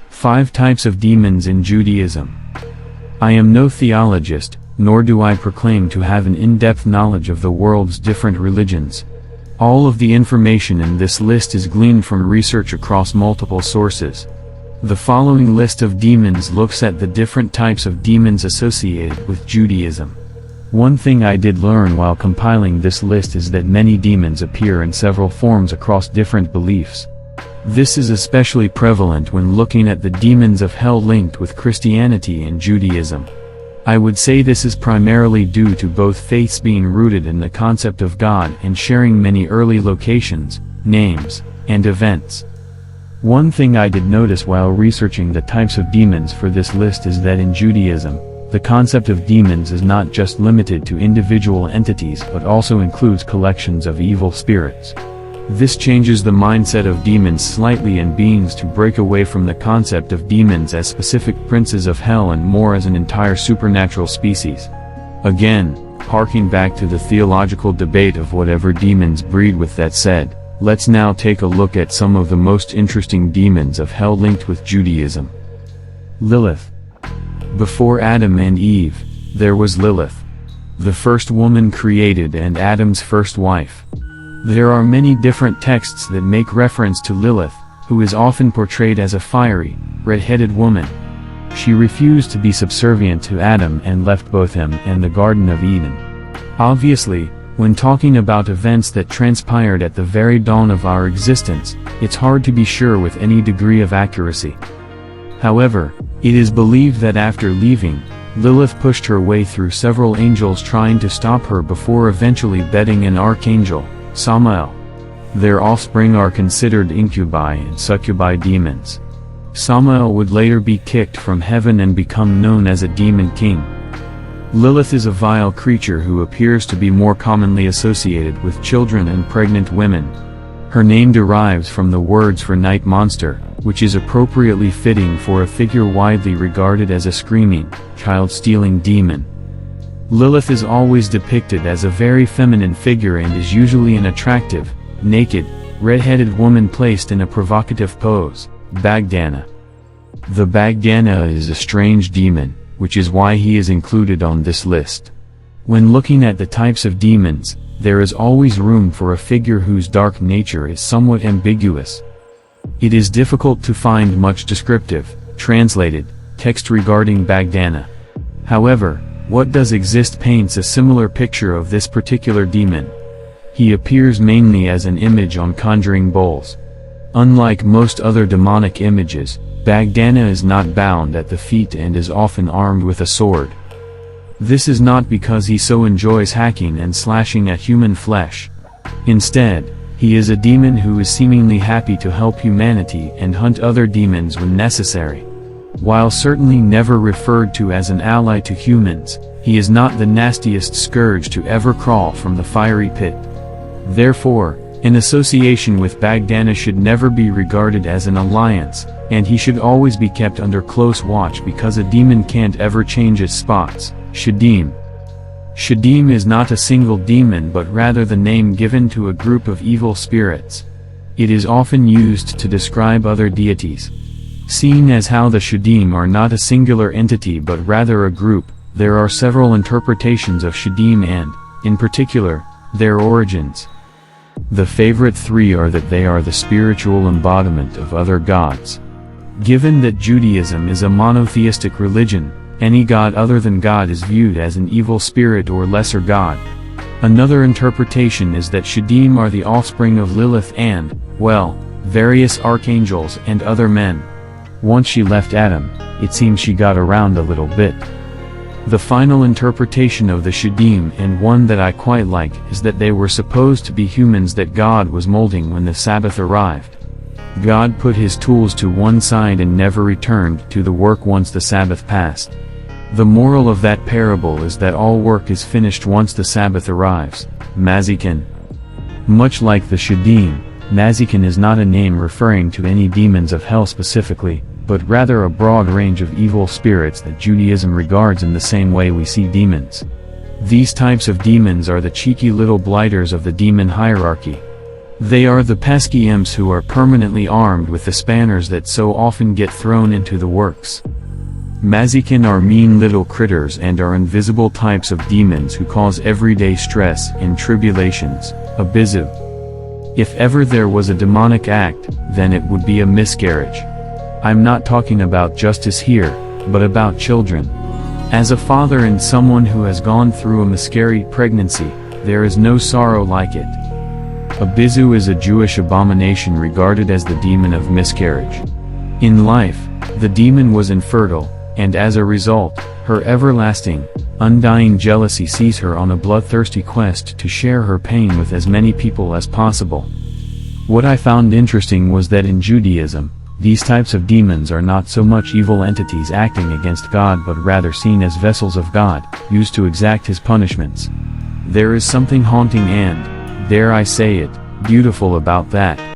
Five types of demons in Judaism. I am no theologist, nor do I proclaim to have an in-depth knowledge of the world's different religions. All of the information in this list is gleaned from research across multiple sources. The following list of demons looks at the different types of demons associated with Judaism. One thing I did learn while compiling this list is that many demons appear in several forms across different beliefs. This is especially prevalent when looking at the demons of hell linked with Christianity and Judaism. I would say this is primarily due to both faiths being rooted in the concept of God and sharing many early locations, names, and events. One thing I did notice while researching the types of demons for this list is that in Judaism, the concept of demons is not just limited to individual entities but also includes collections of evil spirits. This changes the mindset of demons slightly and beings to break away from the concept of demons as specific princes of hell and more as an entire supernatural species. Again, harking back to the theological debate of whatever demons breed. With that said, let's now take a look at some of the most interesting demons of hell linked with Judaism. Lilith. Before Adam and Eve, there was Lilith, the first woman created and Adam's first wife. There are many different texts that make reference to Lilith, who is often portrayed as a fiery, red-headed woman. She refused to be subservient to Adam and left both him and the Garden of Eden. Obviously, when talking about events that transpired at the very dawn of our existence, it's hard to be sure with any degree of accuracy. However, it is believed that after leaving, Lilith pushed her way through several angels trying to stop her before eventually bedding an archangel, Samael. Their offspring are considered incubi and succubi demons. Samael would later be kicked from heaven and become known as a demon king. Lilith is a vile creature who appears to be more commonly associated with children and pregnant women. Her name derives from the words for night monster, which is appropriately fitting for a figure widely regarded as a screaming, child-stealing demon. Lilith is always depicted as a very feminine figure and is usually an attractive, naked, red-headed woman placed in a provocative pose, Bagdana. The Bagdana is a strange demon, which is why he is included on this list. When looking at the types of demons, there is always room for a figure whose dark nature is somewhat ambiguous. It is difficult to find much descriptive, translated, text regarding Bagdana. However, what does exist paints a similar picture of this particular demon. He appears mainly as an image on conjuring bowls. Unlike most other demonic images, Bagdana is not bound at the feet and is often armed with a sword. This is not because he so enjoys hacking and slashing at human flesh. Instead, he is a demon who is seemingly happy to help humanity and hunt other demons when necessary. While certainly never referred to as an ally to humans, he is not the nastiest scourge to ever crawl from the fiery pit. Therefore, an association with Bagdana should never be regarded as an alliance, and he should always be kept under close watch because a demon can't ever change its spots. Shadim. Shadim is not a single demon but rather the name given to a group of evil spirits. It is often used to describe other deities. Seeing as how the Shadim are not a singular entity but rather a group, there are several interpretations of Shadim and, in particular, their origins. The favorite three are that they are the spiritual embodiment of other gods. Given that Judaism is a monotheistic religion, any god other than God is viewed as an evil spirit or lesser god. Another interpretation is that Shadim are the offspring of Lilith and, well, various archangels and other men. Once she left Adam, it seems she got around a little bit. The final interpretation of the Shadim, and one that I quite like, is that they were supposed to be humans that God was molding when the Sabbath arrived. God put his tools to one side and never returned to the work once the Sabbath passed. The moral of that parable is that all work is finished once the Sabbath arrives. Mazikin. Much like the Shadim, Mazikin is not a name referring to any demons of hell specifically, but rather a broad range of evil spirits that Judaism regards in the same way we see demons. These types of demons are the cheeky little blighters of the demon hierarchy. They are the pesky imps who are permanently armed with the spanners that so often get thrown into the works. Mazikin are mean little critters and are invisible types of demons who cause everyday stress and tribulations, a bizu. If ever there was a demonic act, then it would be a miscarriage. I'm not talking about justice here, but about children. As a father and someone who has gone through a miscarried pregnancy, there is no sorrow like it. A bizu is a Jewish abomination regarded as the demon of miscarriage. In life, the demon was infertile, and as a result, her everlasting, undying jealousy sees her on a bloodthirsty quest to share her pain with as many people as possible. What I found interesting was that in Judaism, these types of demons are not so much evil entities acting against God but rather seen as vessels of God, used to exact his punishments. There is something haunting and, dare I say it, beautiful about that.